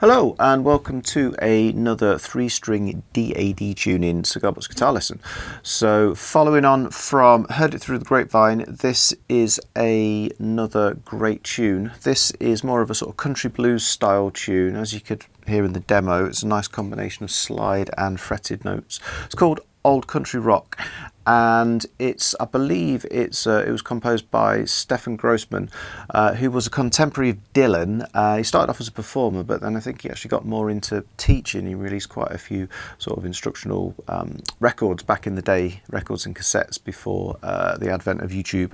Hello and welcome to another 3-string DAD tuning Cigar Box guitar lesson. So following on from Heard It Through the Grapevine, this is another great tune. This is more of a sort of country blues style tune. As you could hear in the demo, it's a nice combination of slide and fretted notes. It's called Old Country Rock, and I believe it was composed by Stephen Grossman, who was a contemporary of Dylan. He started off as a performer, but then I think he actually got more into teaching. He released quite a few sort of instructional records back in the day, records and cassettes before the advent of YouTube.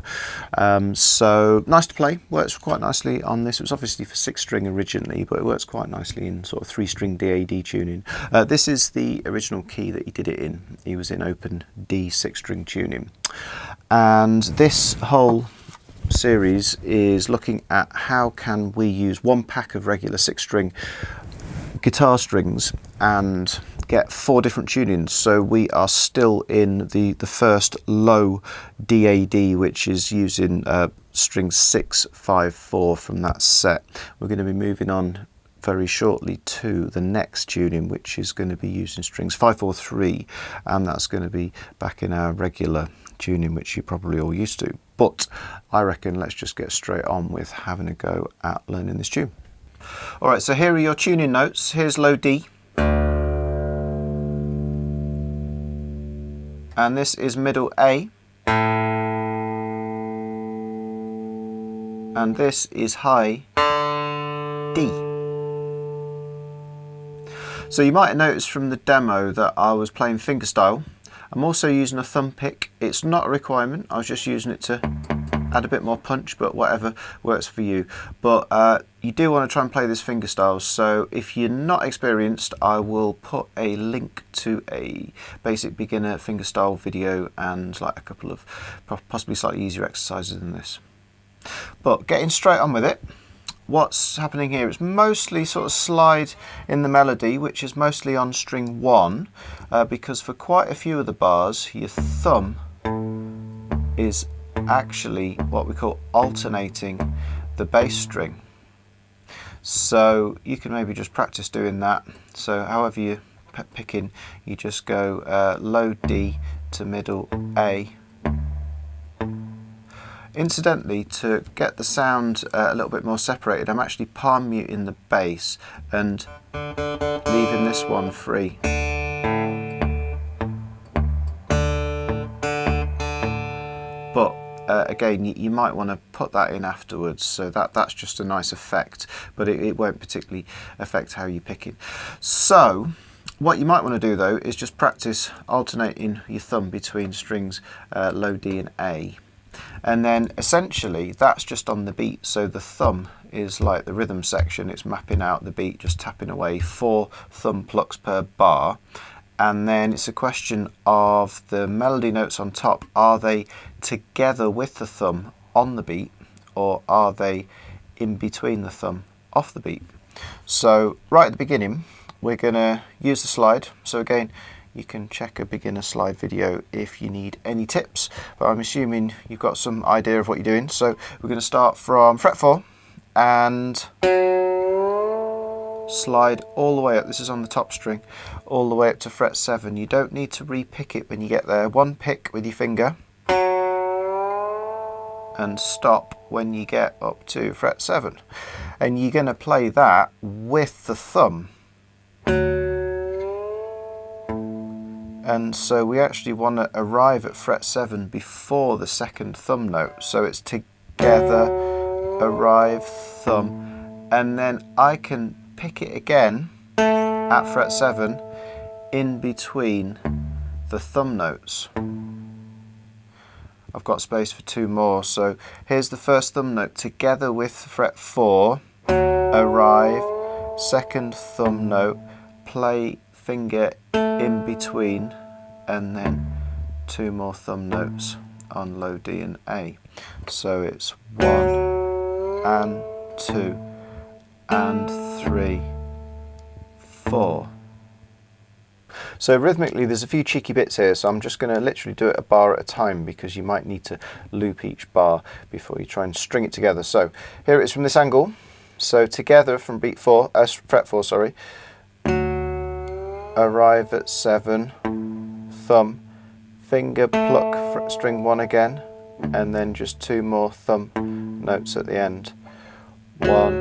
So nice to play, works quite nicely on this. It was obviously for 6-string originally, but it works quite nicely in sort of 3-string DAD tuning. This is the original key that he did it in. He was in open D 6-string tuning, and this whole series is looking at how can we use one pack of regular 6-string guitar strings and get 4 different tunings. So we are still in the first low DAD, which is using string 6, 5, 4 from that set. We're going to be moving on very shortly to the next tuning, which is going to be using strings 5, 4, 3, and that's going to be back in our regular tuning, which you're probably all used to. But I reckon let's just get straight on with having a go at learning this tune. Alright, so here are your tuning notes. Here's low D, and this is middle A, and this is high D. So you might have noticed from the demo that I was playing fingerstyle. I'm also using a thumb pick. It's not a requirement, I was just using it to add a bit more punch, but whatever works for you. But you do want to try and play this fingerstyle, so if you're not experienced, I will put a link to a basic beginner fingerstyle video and like a couple of possibly slightly easier exercises than this. But getting straight on with it, what's happening here is mostly sort of slide in the melody, which is mostly on string 1, because for quite a few of the bars your thumb is actually what we call alternating the bass string. So you can maybe just practice doing that. So however you're picking, you just go low D to middle A. Incidentally, to get the sound a little bit more separated, I'm actually palm muting the bass and leaving this one free. But again, you might want to put that in afterwards, so that's just a nice effect, but it won't particularly affect how you're picking. So what you might want to do though is just practice alternating your thumb between strings low D and A. And then essentially that's just on the beat, so the thumb is like the rhythm section, it's mapping out the beat, just tapping away 4 thumb plucks per bar. And then it's a question of the melody notes on top, are they together with the thumb on the beat, or are they in between the thumb off the beat? So right at the beginning we're going to use the slide. So again, you can check a beginner slide video if you need any tips, but I'm assuming you've got some idea of what you're doing. So we're going to start from fret 4 and slide all the way up. This is on the top string, all the way up to fret 7. You don't need to re-pick it when you get there. One pick with your finger and stop when you get up to fret 7. And you're going to play that with the thumb. And so we actually want to arrive at fret 7 before the second thumb note. So it's together, arrive, thumb, and then I can pick it again at fret 7 in between the thumb notes. I've got space for 2 more. So here's the first thumb note together with fret 4, arrive, second thumb note, play finger in between, and then 2 more thumb notes on low D and A. So it's 1 and 2 and 3, 4. So rhythmically there's a few cheeky bits here, so I'm just going to literally do it a bar at a time because you might need to loop each bar before you try and string it together. So here it is from this angle. So together from beat 4, fret 4, sorry, arrive at 7, thumb, finger pluck fret string 1 again, and then just 2 more thumb notes at the end. 1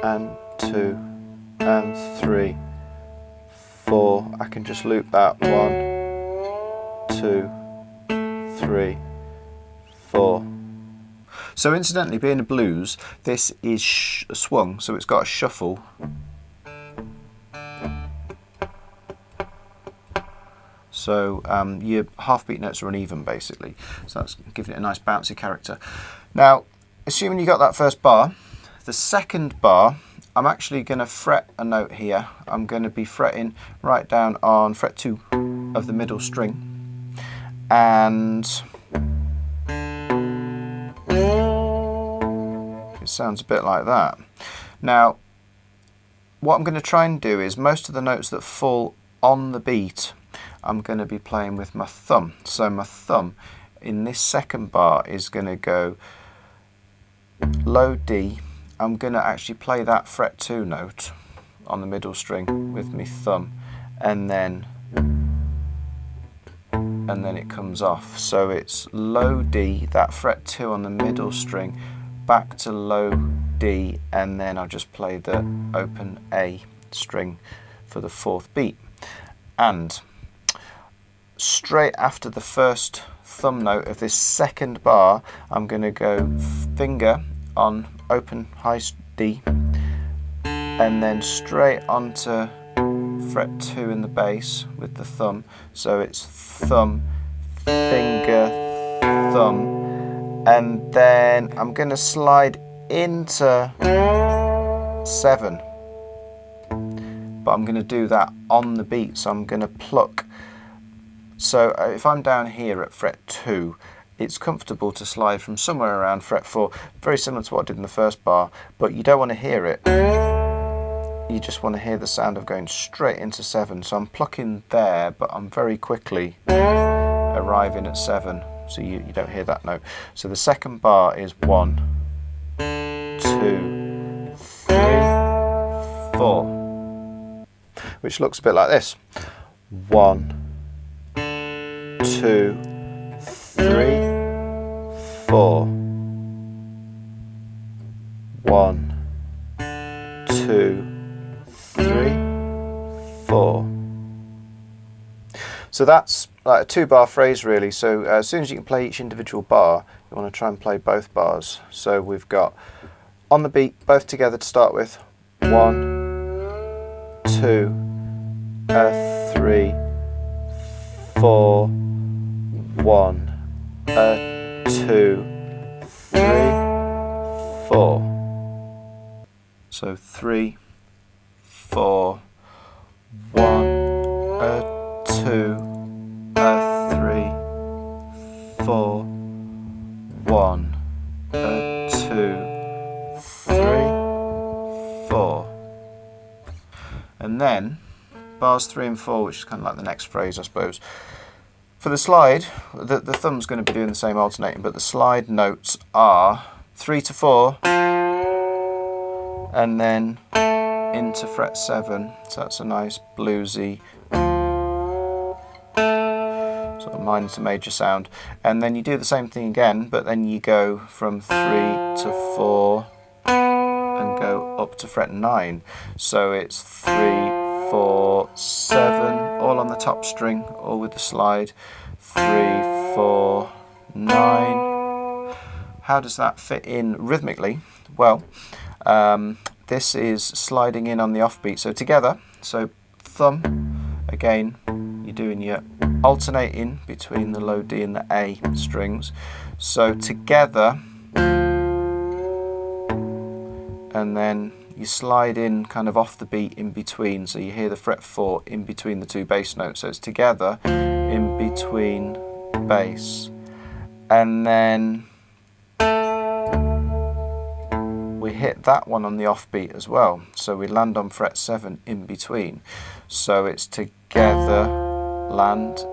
and 2 and 3, 4. I can just loop that. 1, 2, 3, 4. So incidentally, being a blues, this is swung, so it's got a shuffle. So your half beat notes are uneven basically, so that's giving it a nice bouncy character. Now, assuming you got that first bar, the second bar, I'm actually going to fret a note here. I'm going to be fretting right down on fret 2 of the middle string, and it sounds a bit like that. Now, what I'm going to try and do is most of the notes that fall on the beat, I'm going to be playing with my thumb. So my thumb in this second bar is going to go low D. I'm going to actually play that fret 2 note on the middle string with my thumb, and then it comes off. So it's low D, that fret 2 on the middle string, back to low D, and then I'll just play the open A string for the 4th beat. And straight after the first thumb note of this second bar, I'm going to go finger on open high D, and then straight onto fret 2 in the bass with the thumb. So it's thumb, finger, thumb, and then I'm going to slide into 7, but I'm going to do that on the beat, so I'm going to pluck. So if I'm down here at fret 2, it's comfortable to slide from somewhere around fret 4, very similar to what I did in the first bar, but you don't want to hear it. You just want to hear the sound of going straight into 7. So I'm plucking there, but I'm very quickly arriving at 7, so you don't hear that note. So the second bar is 1, 2, 3, 4, which looks a bit like this. 1, 2, 3, 4. 1, 2, 3, 4. So that's like a 2-bar phrase really. So as soon as you can play each individual bar, you want to try and play both bars. So we've got on the beat both together to start with. 1, 2, 3, 4. 1, 2, 3, 4. So 3, 4, 1, 2, 3, 4, 1, 2, 3, 4. And then bars 3 and 4, which is kind of like the next phrase, I suppose. For the slide, the thumb's going to be doing the same alternating, but the slide notes are 3 to 4, and then into fret 7. So that's a nice bluesy sort of minor to major sound. And then you do the same thing again, but then you go from 3 to 4 and go up to fret 9. So it's 3, 4, 7, all on the top string, all with the slide. 3, 4, 9. How does that fit in rhythmically? Well, this is sliding in on the offbeat. So together, so thumb, again, you're doing your alternating between the low D and the A strings. So together, and then you slide in kind of off the beat in between, so you hear the fret 4 in between the two bass notes. So it's together, in between, bass, and then we hit that one on the offbeat as well. So we land on fret 7 in between. So it's together, land,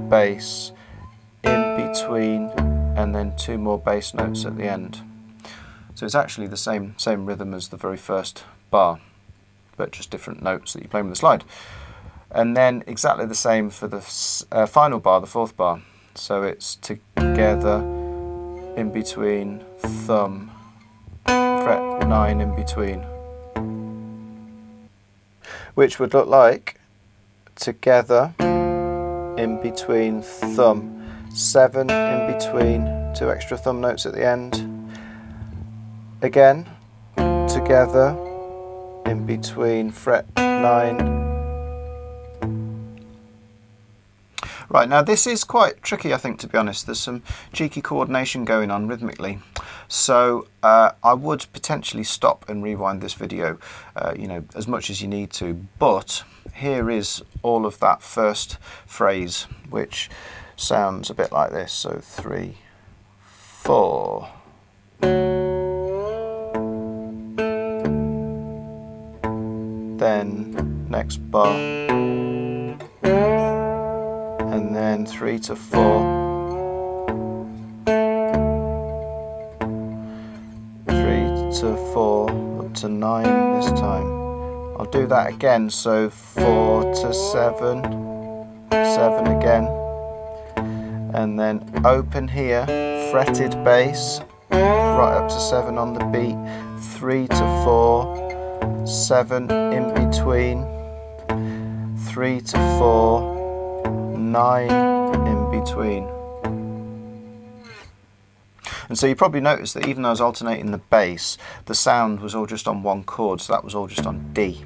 bass, in between, and then 2 more bass notes at the end. So it's actually the same rhythm as the very first bar, but just different notes that you play with the slide. And then exactly the same for the final bar, the 4th bar. So it's together, in between, thumb, fret 9 in between. Which would look like together, in between, thumb, 7 in between, 2 extra thumb notes at the end. Again, together, in between, fret 9. Right, now this is quite tricky, I think, to be honest. There's some cheeky coordination going on rhythmically. So I would potentially stop and rewind this video, you know, as much as you need to. But here is all of that first phrase, which sounds a bit like this. So 3, 4. Then next bar, and then 3 to 4, 3 to 4, up to 9 this time. I'll do that again, so 4 to 7, 7 again, and then open here, fretted bass, right up to 7 on the beat, 3 to 4, 7 in between, 3 to 4, 9 in between. And so you probably noticed that even though I was alternating the bass, the sound was all just on one chord, so that was all just on D.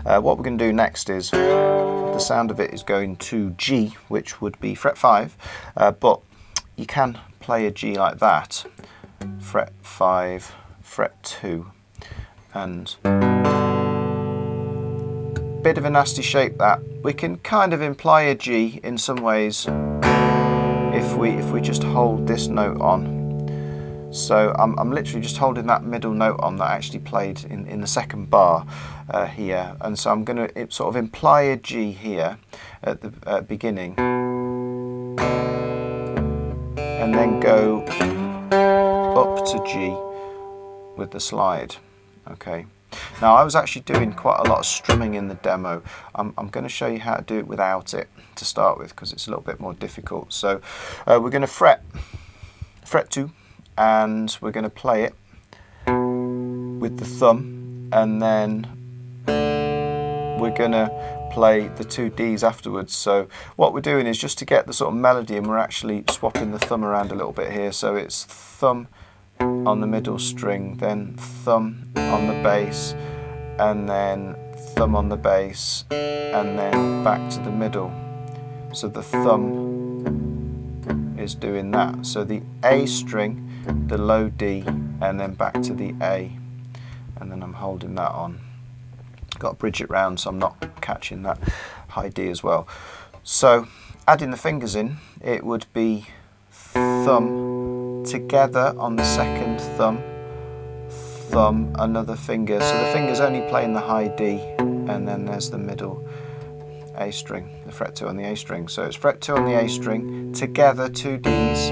What we're going to do next is, the sound of it is going to G, which would be fret 5, but you can play a G like that, fret 5, fret 2, and bit of a nasty shape that. We can kind of imply a G in some ways if we just hold this note on. So I'm literally just holding that middle note on that I actually played in the second bar here, and so I'm going to sort of imply a G here at the beginning, and then go up to G with the slide. Okay. Now I was actually doing quite a lot of strumming in the demo. I'm going to show you how to do it without it to start with, because it's a little bit more difficult. So we're going to fret 2, and we're going to play it with the thumb, and then we're going to play the 2 Ds afterwards. So what we're doing is, just to get the sort of melody, and we're actually swapping the thumb around a little bit here. So it's thumb on the middle string, then thumb on the bass, and then thumb on the bass, and then back to the middle. So the thumb is doing that. So the A string, the low D, and then back to the A, and then I'm holding that on. Got to bridge it round so I'm not catching that high D as well. So adding the fingers in, it would be thumb together on the second thumb, thumb, another finger. So the finger's only playing the high D, and then there's the middle A string, the fret 2 on the A string. So it's fret 2 on the A string, together 2 Ds,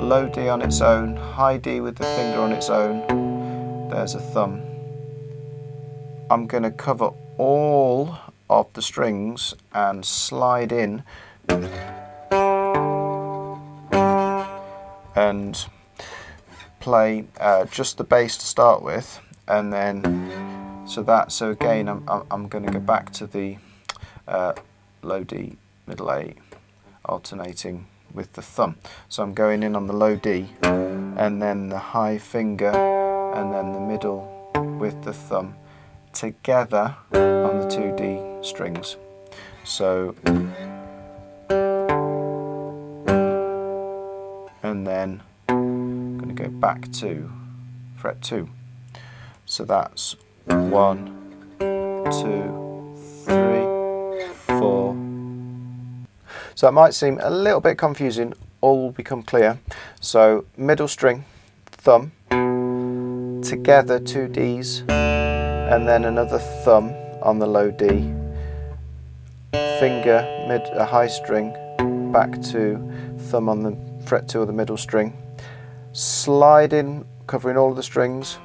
low D on its own, high D with the finger on its own, there's a thumb. I'm going to cover all of the strings and slide in and play just the bass to start with, and then so again I'm going to go back to the low D, middle A, alternating with the thumb. So I'm going in on the low D, and then the high finger, and then the middle with the thumb, together on the 2 D strings. So and then I'm going to go back to fret 2. So that's 1, 2, 3, 4. So that might seem a little bit confusing, all will become clear. So middle string, thumb, together 2 Ds, and then another thumb on the low D, finger, a high string, back to thumb on the fret 2 of the middle string, slide in, covering all of the strings,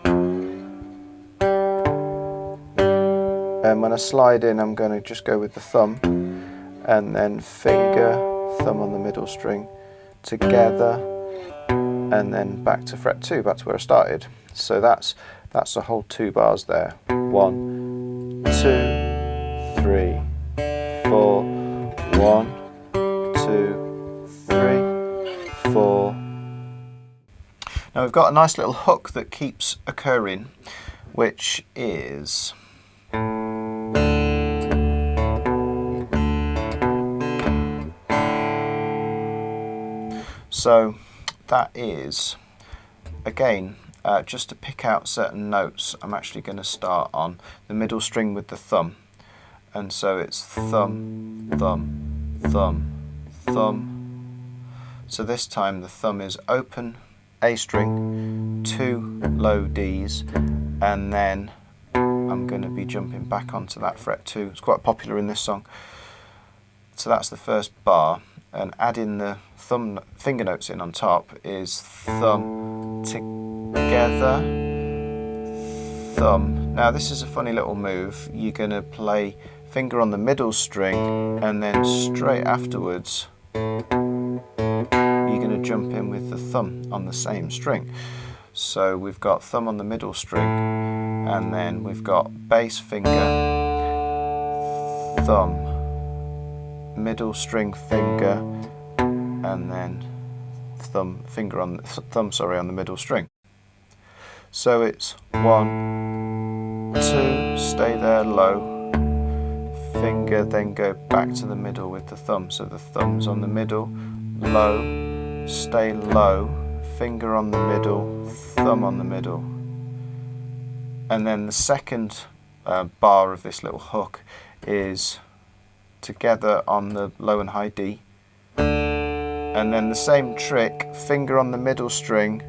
and when I slide in I'm going to just go with the thumb, and then finger, thumb on the middle string, together, and then back to fret 2, back to where I started. So that's the whole 2 bars there. 1, 2, 3, 4, 1, 2, 3, 4. Now we've got a nice little hook that keeps occurring, which is so that is, again, just to pick out certain notes, I'm actually going to start on the middle string with the thumb. And so it's thumb, thumb, thumb, thumb. So this time the thumb is open A string, 2 low Ds, and then I'm going to be jumping back onto that fret 2. It's quite popular in this song. So that's the first bar, and adding the thumb finger notes in on top is thumb, together, thumb. Now this is a funny little move. You're going to play finger on the middle string, and then straight afterwards you're going to jump in with the thumb on the same string. So we've got thumb on the middle string, and then we've got bass finger, thumb, middle string finger, and then thumb on the middle string. So it's 1, 2, stay there low, finger, then go back to the middle with the thumb. So the thumb's on the middle, low, stay low, finger on the middle, thumb on the middle. And then the second bar of this little hook is together on the low and high D. And then the same trick, finger on the middle string,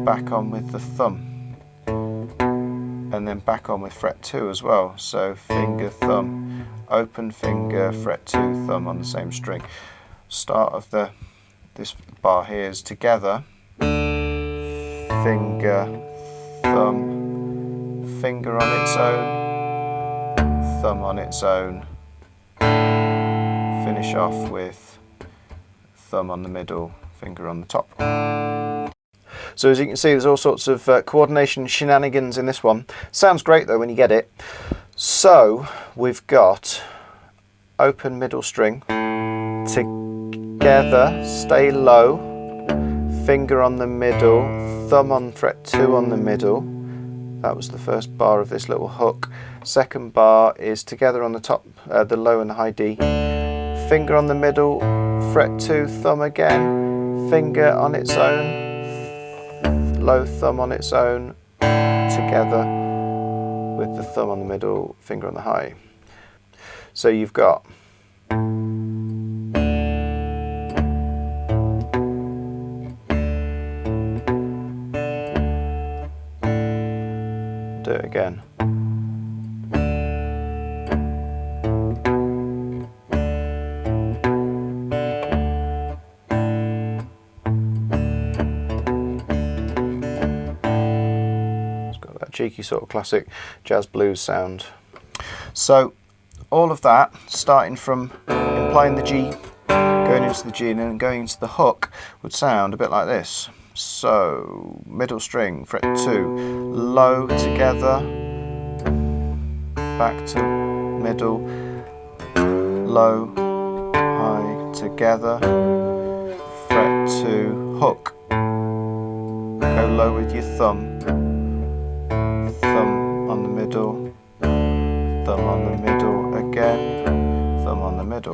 back on with the thumb, and then back on with fret 2 as well. So finger, thumb, open finger, fret 2, thumb on the same string. Start of this bar here is together, finger, thumb, finger on its own, thumb on its own, finish off with thumb on the middle, finger on the top. So as you can see, there's all sorts of coordination shenanigans in this one. Sounds great though when you get it. So we've got open middle string, together, stay low, finger on the middle, thumb on fret 2 on the middle. That was the first bar of this little hook. Second bar is together on the top, the low and high D, finger on the middle, fret 2, thumb again, finger on its own, low, thumb on its own, together with the thumb on the middle, finger on the high. So you've got do it again. Cheeky sort of classic jazz blues sound. So all of that, starting from implying the G, going into the G, and then going into the hook, would sound a bit like this. So middle string, fret 2, low, together, back to middle, low, high, together, fret 2, hook, go low with your thumb, thumb on the middle, thumb on the middle again, thumb on the middle.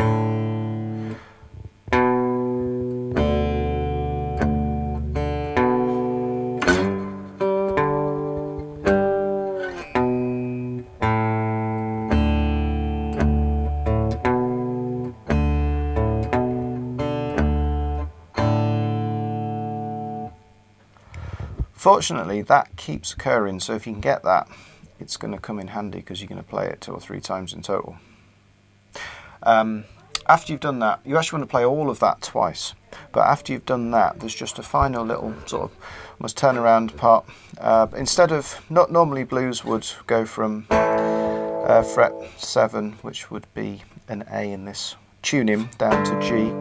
Fortunately, that keeps occurring, so if you can get that, it's going to come in handy because you're going to play it 2 or 3 times in total. After you've done that, you actually want to play all of that twice. But after you've done that, there's just a final little sort of almost turnaround part. Instead of, not normally blues would go from fret 7, which would be an A in this tuning, down to G,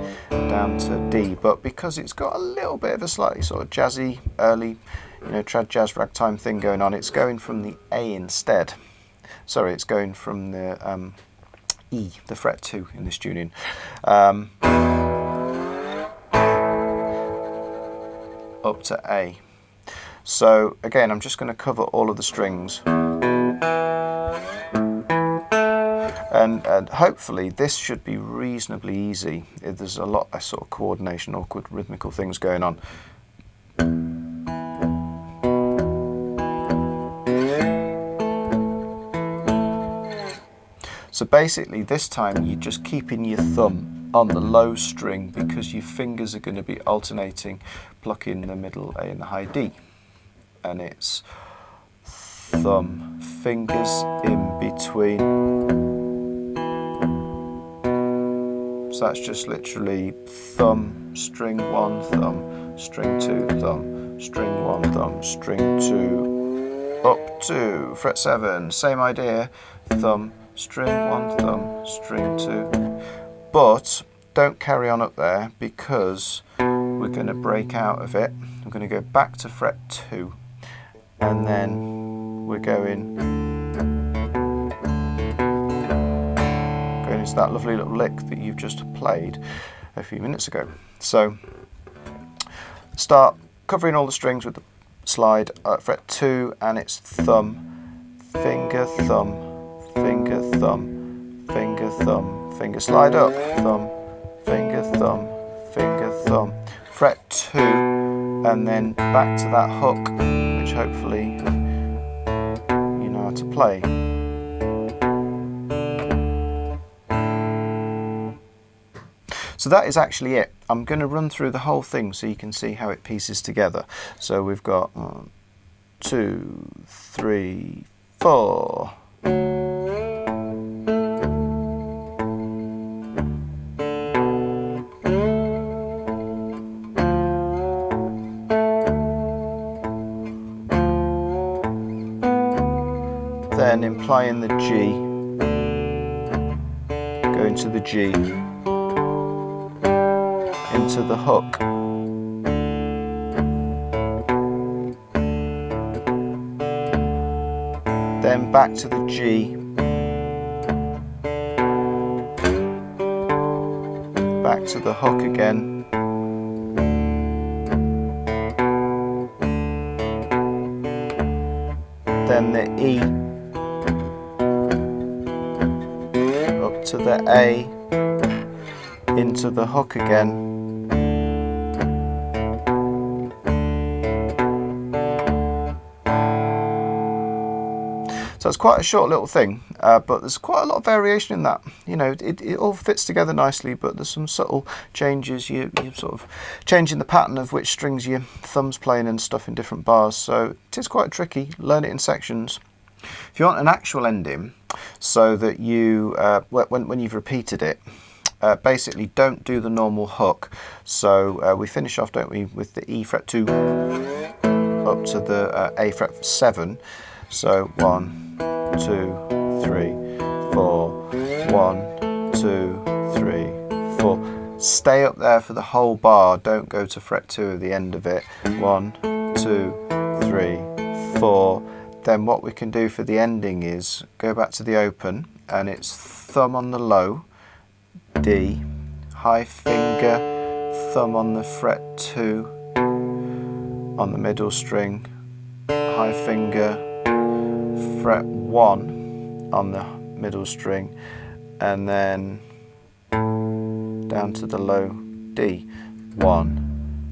down to D. But because it's got a little bit of a slightly sort of jazzy, early, trad jazz ragtime thing going on, it's going from the A instead. Sorry, it's going from the E, the fret 2 in this tuning. Up to A. So again, I'm just going to cover all of the strings, and hopefully this should be reasonably easy. There's a lot of sort of coordination, awkward rhythmical things going on. So basically this time you're just keeping your thumb on the low string because your fingers are going to be alternating, plucking the middle A and the high D. And it's thumb, fingers in between. So that's just literally thumb, string 1, thumb, string 2, thumb, string 1, thumb, string 2, up to fret 7. Same idea, thumb, string 1, thumb, string 2. But don't carry on up there because we're going to break out of it. We're going to go back to fret 2 and then we're going into that lovely little lick that you've just played a few minutes ago. So start covering all the strings with the slide at fret 2, and it's thumb, finger, thumb, finger, thumb, finger, thumb, finger, slide up, thumb, finger, thumb, finger, thumb, fret 2, and then back to that hook, which hopefully you know how to play. So that is actually it. I'm going to run through the whole thing so you can see how it pieces together. So we've got 1, 2, 3, 4. Then implying the G, going to the G, into the hook, then back to the G, back to the hook again, then the E, up to the A, into the hook again, so it's quite a short little thing, but there's quite a lot of variation in that. You know, it all fits together nicely, but there's some subtle changes. You're sort of changing the pattern of which strings your thumb's playing and stuff in different bars, so it is quite tricky. Learn it in sections. If you want an actual ending, so that you, when you've repeated it, basically don't do the normal hook. So we finish off, don't we, with the E fret 2 up to the A fret 7. So 1, 2, 3, 4, 1, 2, 3, 4. Stay up there for the whole bar. Don't go to fret 2 at the end of it. 1, 2, 3, 4. Then what we can do for the ending is go back to the open, and it's thumb on the low, D, high finger, thumb on the fret 2, on the middle string, high finger, fret 1 on the middle string, and then down to the low D. 1,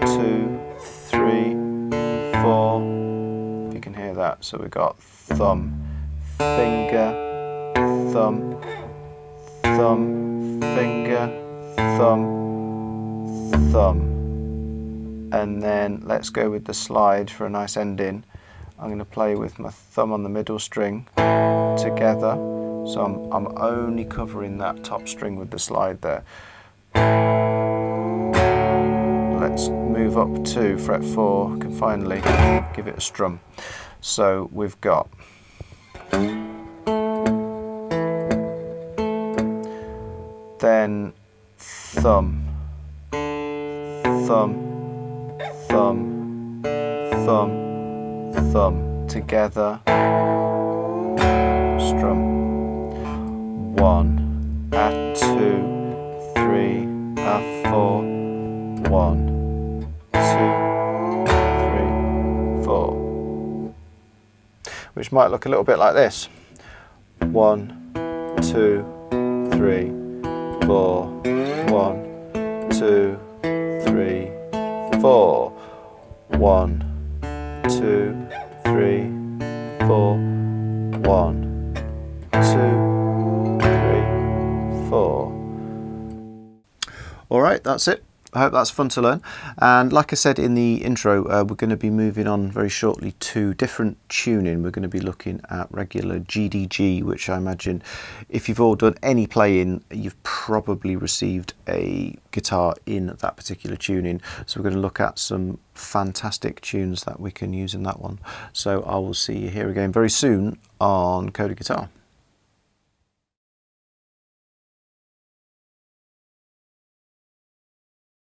2, 3, 4. If you can hear that. So we got thumb, finger, thumb, thumb, finger, thumb, thumb. and then let's go with the slide for a nice ending. I'm going to play with my thumb on the middle string together, so I'm only covering that top string with the slide there. Let's move up to fret 4, can finally give it a strum. So we've got then thumb, thumb, thumb, thumb, thumb, together, strum, 1, 2, 3, 4, 1, 2, 3, 4, which might look a little bit like this. 1, 2, 3, 4, 1, 2, 3, 4, 1, 2, 3, 4, 1, 2, 3, 4. All right, that's it. I hope that's fun to learn. And like I said in the intro, we're going to be moving on very shortly to different tuning. We're going to be looking at regular GDG, which I imagine if you've all done any playing, you've probably received a guitar in that particular tuning. So we're going to look at some fantastic tunes that we can use in that one. So I will see you here again very soon on Coded Guitar.